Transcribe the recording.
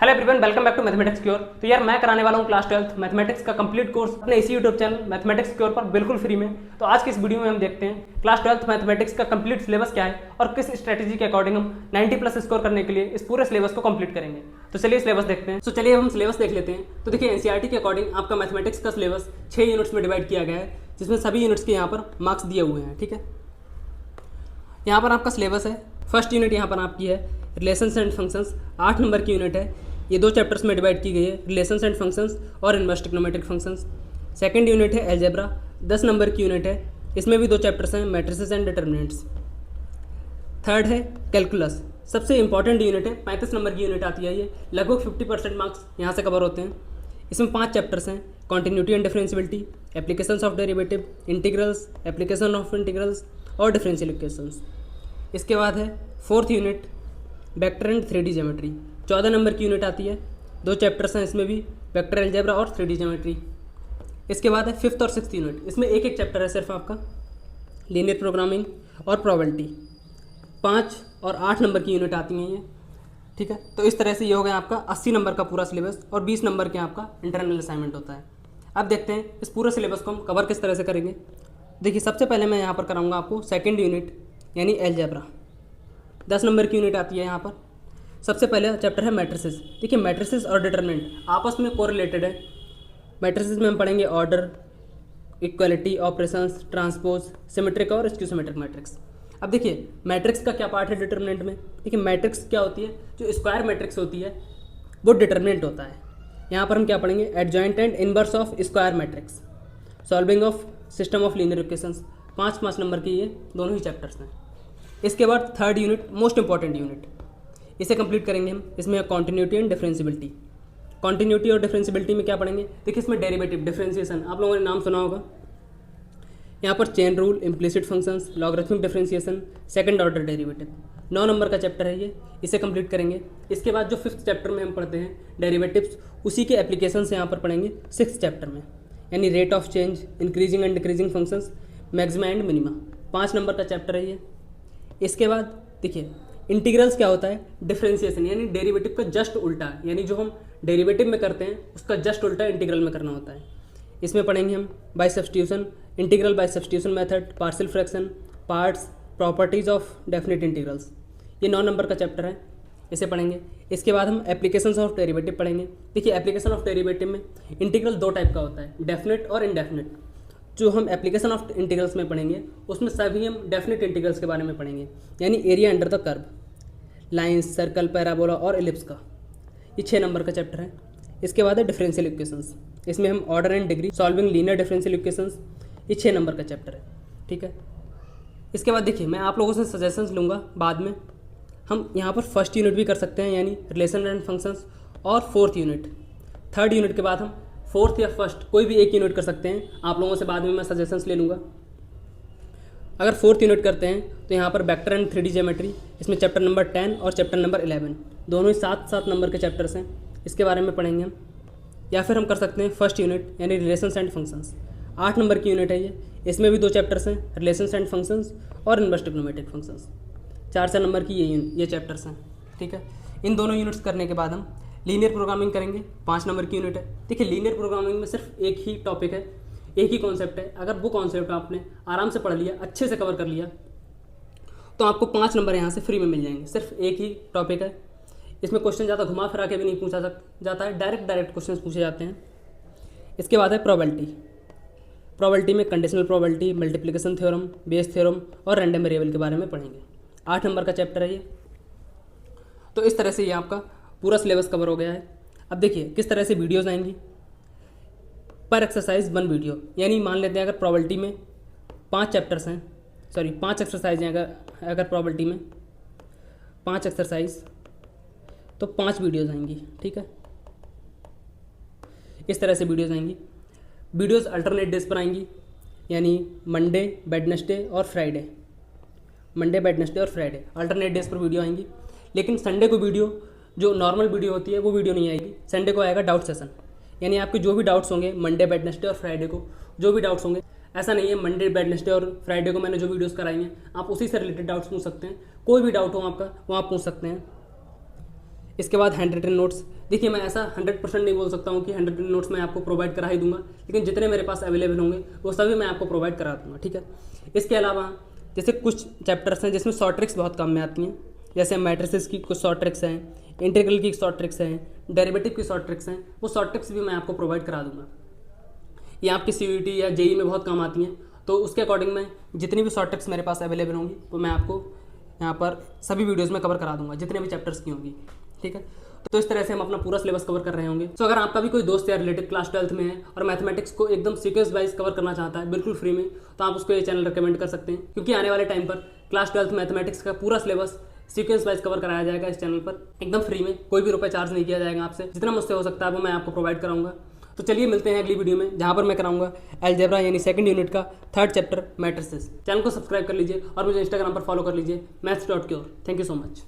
Hello everyone, welcome back to Mathematics Cure. तो यार मैं कराने वाला हूँ क्लास 12th मैथमेटिक्स का कंप्लीट कोर्स अपने इसी यूट्यूब चैनल मैथमेटिक्स क्योर पर बिल्कुल फ्री में। तो आज की इस वीडियो में हम देखते हैं क्लास 12th मैथमेटिक्स का कंप्लीट सिलेबस क्या है और किस स्ट्रेटेजी के अकॉर्डिंग हम 90+ स्कोर करने के लिए इस पूरे सिलेबस को कंप्लीट करेंगे। तो चलिए सिलेबस देखते हैं। तो चलिए हम सिलेबस देख लेते हैं। तो देखिए एनसीईआरटी के अकॉर्डिंग आपका मैथमेटिक्स का सिलेबस 6 यूनिट्स में डिवाइड किया गया है, जिसमें सभी यूनिट्स के यहाँ पर मार्क्स दिए हुए हैं। ठीक है, यहाँ पर आपका सिलेबस है। फर्स्ट यूनिट यहाँ पर आपकी है रिलेशंस एंड फंक्शंस, 8 नंबर की यूनिट है। ये 2 चैप्टर्स में डिवाइड की गई है, रिलेशंस एंड फंक्शंस और inverse trigonometric functions. Second unit है अलजेब्रा, 10 नंबर की यूनिट है। इसमें भी 2 चैप्टर्स हैं, मैट्रिसेस एंड डिटर्मिनेंट्स। थर्ड है कैलकुलस, सबसे इंपॉर्टेंट यूनिट है, 35 नंबर की यूनिट आती है। ये लगभग 50% मार्क्स यहाँ से कवर होते हैं। इसमें 5 चैप्टर्स हैं, continuity and differentiability, applications of derivative, integrals, application of integrals और डिफरेंशियल इक्वेशंस। इसके बाद है fourth unit vector and 3D geometry, 14 number की यूनिट आती है। 2 चैप्टर्स हैं इसमें भी, वेक्टर अलजेब्रा और 3D ज्योमेट्री। इसके बाद है फिफ्थ और सिक्स्थ यूनिट, इसमें एक एक चैप्टर है सिर्फ आपका, लीनियर प्रोग्रामिंग और प्रोबेबिलिटी। 5 और 8 नंबर की यूनिट आती हैं ये। ठीक है, तो इस तरह से ये हो गया आपका 80 नंबर का पूरा सिलेबस और 20 नंबर के आपका इंटरनल असाइनमेंट होता है। अब देखते हैं इस पूरे सिलेबस को हम कवर किस तरह से करेंगे। देखिए सबसे पहले मैं यहाँ पर कराऊंगा आपको सेकंड यूनिट यानी अलजेब्रा, 10 नंबर की यूनिट आती है यहाँ पर। सबसे पहले चैप्टर है मैट्रिसेस। देखिए मैट्रिसेस और डिटरमिनेंट आपस में कोरिलेटेड है। मैट्रिसेस में हम पढ़ेंगे order, equality, operations, transpose, symmetric और स्क्यू सिमेट्रिक मैट्रिक्स। अब देखिए मैट्रिक्स का क्या पार्ट है डिटरमिनेंट में। देखिए मैट्रिक्स क्या होती है, जो स्क्वायर मैट्रिक्स होती है वो डिटरमिनेंट होता है। यहाँ पर हम क्या पढ़ेंगे, adjoint and inverse of square matrix, solving of system of linear equations. 5 number की ये दोनों ही चैप्टर्स हैं। इसके बाद third unit, most important unit, इसे कंप्लीट करेंगे हम। इसमें कॉन्टिन्यूटी एंड डिफरेंशियबिलिटी। कॉन्टिन्यूटी और डिफरेंशियबिलिटी में क्या पढ़ेंगे, देखिए इसमें डेरिवेटिव, डिफरेंशिएशन, आप लोगों ने नाम सुना होगा। यहाँ पर chain rule, implicit functions, logarithmic differentiation, second order derivative. 9 number का चैप्टर है ये, इसे कंप्लीट करेंगे। इसके बाद जो 5th चैप्टर में हम पढ़ते हैं डेरिवेटिव्स, उसी के एप्लीकेशन से यहाँ पर पढ़ेंगे 6th चैप्टर में, यानी rate of change, increasing and decreasing functions, maxima and minima. 5 number का चैप्टर है ये। इसके बाद देखिए इंटीग्रल्स क्या होता है, डिफरेंशिएशन यानी डेरिवेटिव का जस्ट उल्टा, यानी जो हम डेरिवेटिव में करते हैं उसका जस्ट उल्टा इंटीग्रल में करना होता है। इसमें पढ़ेंगे हम by substitution, integral by substitution method, partial fraction, parts, properties of definite integrals. ये 9 नंबर का चैप्टर है, इसे पढ़ेंगे। इसके बाद हम एप्लीकेशंस ऑफ डेरिवेटिव पढ़ेंगे। देखिए एप्लीकेशन ऑफ डेरिवेटिव में इंटीग्रल 2 टाइप का होता है, डेफिनेट और इनडेफिनेट। जो हम एप्लीकेशन ऑफ इंटीग्रल्स में पढ़ेंगे उसमें सभी हम डेफिनेट इंटीग्रल्स के बारे में पढ़ेंगे, यानी area under the curve, lines, circle, parabola और एलिप्स का। ये 6 नंबर का चैप्टर है। इसके बाद है डिफरेंशियल इक्वेशंस, इसमें हम order and degree, solving linear differential equations, ये 6 नंबर का चैप्टर है। ठीक है, इसके बाद देखिए मैं आप लोगों से सजेशंस लूँगा बाद में। हम यहाँ पर फर्स्ट यूनिट भी कर सकते हैं यानी रिलेशन एंड फंक्शंस, और फोर्थ यूनिट, थर्ड यूनिट के बाद हम फोर्थ या फर्स्ट कोई भी एक यूनिट कर सकते हैं। आप लोगों से बाद में मैं सजेशंस ले लूँगा। अगर फोर्थ यूनिट करते हैं तो यहाँ पर वेक्टर एंड 3D ज्योमेट्री, इसमें चैप्टर नंबर 10 और चैप्टर नंबर 11 दोनों ही 7 नंबर के चैप्टर्स हैं, इसके बारे में पढ़ेंगे हम। या फिर हम कर सकते हैं फर्स्ट यूनिट यानी रिलेशंस एंड फंक्शंस, 8 नंबर की यूनिट है ये। इसमें भी 2 चैप्टर्स हैं, रिलेशंस एंड फंक्शंस और इनवर्स ट्रिग्नोमेट्रिक फंक्शंस। 4 नंबर की ये चैप्टर्स हैं। ठीक है, इन दोनों यूनिट्स करने के बाद हम लीनियर प्रोग्रामिंग करेंगे, 5 नंबर की यूनिट है। देखिए लीनियर प्रोग्रामिंग में सिर्फ एक ही टॉपिक है, एक ही कॉन्सेप्ट है। अगर वो कॉन्सेप्ट आपने आराम से पढ़ लिया, अच्छे से कवर कर लिया, तो आपको 5 नंबर यहाँ से फ्री में मिल जाएंगे। सिर्फ एक ही टॉपिक है, इसमें क्वेश्चन ज़्यादा घुमा फिरा के भी नहीं पूछा जाता है, डायरेक्ट क्वेश्चन पूछे जाते हैं। इसके बाद है प्रोबेबिलिटी। प्रोबेबिलिटी में conditional probability, multiplication theorem, Bayes theorem और रैंडम वेरिएबल के बारे में पढ़ेंगे। 8 नंबर का चैप्टर है ये। तो इस तरह से ये आपका पूरा सिलेबस कवर हो गया है। अब देखिए किस तरह से वीडियोस आएंगी, पर एक्सरसाइज 1 वीडियो, यानी मान लेते हैं अगर प्रोबेबिलिटी में 5 चैप्टर्स हैं, 5 एक्सरसाइज हैं, अगर प्रोबेबिलिटी में 5 एक्सरसाइज तो 5 वीडियोस आएंगी। ठीक है, इस तरह से वीडियोस आएंगी। वीडियोस अल्टरनेट डेज पर आएंगी, यानी मंडे, वेडनेसडे और फ्राइडे। मंडे, वेडनेसडे और फ्राइडे अल्टरनेट डेज पर वीडियो आएंगी। लेकिन संडे को वीडियो, जो नॉर्मल वीडियो होती है वो वीडियो नहीं आएगी। संडे को आएगा डाउट सेशन, यानी आपके जो भी डाउट्स होंगे मंडे, वेडनेसडे और फ्राइडे को जो भी डाउट्स होंगे, ऐसा नहीं है मंडे, वेडनेसडे और फ्राइडे को मैंने जो वीडियोस कराई हैं आप उसी से रिलेटेड डाउट्स पूछ सकते हैं। कोई भी डाउट हो आपका वो आप पूछ सकते हैं। इसके बाद हैंड रिटन नोट्स। देखिए मैं ऐसा 100% नहीं बोल सकता हूँ कि हैंड रिटन नोट्स मैं आपको प्रोवाइड करा ही दूंगा, लेकिन जितने मेरे पास अवेलेबल होंगे वो सभी मैं आपको प्रोवाइड करा दूंगा, ठीक है। इसके अलावा जैसे कुछ चैप्टर्स हैं जिसमें शॉर्ट ट्रिक्स बहुत काम में आती हैं, जैसे मैट्रिसेस की कुछ शॉर्ट ट्रिक्स हैं, इंटीग्रल की शॉर्ट ट्रिक्स हैं, डेरिवेटिव की शॉर्ट ट्रिक्स हैं, वो शॉर्ट ट्रिक्स भी मैं आपको प्रोवाइड करा दूंगा। ये आपकी CUET या JEE में बहुत काम आती हैं, तो उसके अकॉर्डिंग मैं जितनी भी शॉर्ट ट्रिक्स मेरे पास अवेलेबल होंगी वो मैं आपको यहाँ पर सभी वीडियोज़ में कवर करा दूंगा, जितने भी चैप्टर्स की होंगी, ठीक है। तो इस तरह से हम अपना पूरा सिलेबस कवर कर रहे होंगे। तो अगर आपका भी कोई दोस्त या रिलेटिव क्लास 12th में है और मैथमेटिक्स को एकदम सीक्वेंस वाइज कवर करना चाहता है बिल्कुल फ्री में, तो आप उसको ये चैनल रिकमेंड कर सकते हैं, क्योंकि आने वाले टाइम पर क्लास 12th मैथमेटिक्स का पूरा सिलेबस सीक्वेंस वाइज कवर कराया जाएगा इस चैनल पर एकदम फ्री में, कोई भी रुपये चार्ज नहीं किया जाएगा आपसे। जितना मुझसे हो सकता है वो मैं आपको प्रोवाइड कराऊंगा। तो चलिए मिलते हैं अगली वीडियो में, जहाँ पर मैं कराऊंगा अलजेब्रा यानी सेकंड यूनिट का 3rd चैप्टर मैट्रिसेस। चैनल को सब्सक्राइब कर लीजिए और मुझे इंस्टाग्राम पर फॉलो कर लीजिए maths.cure। Thank you so much.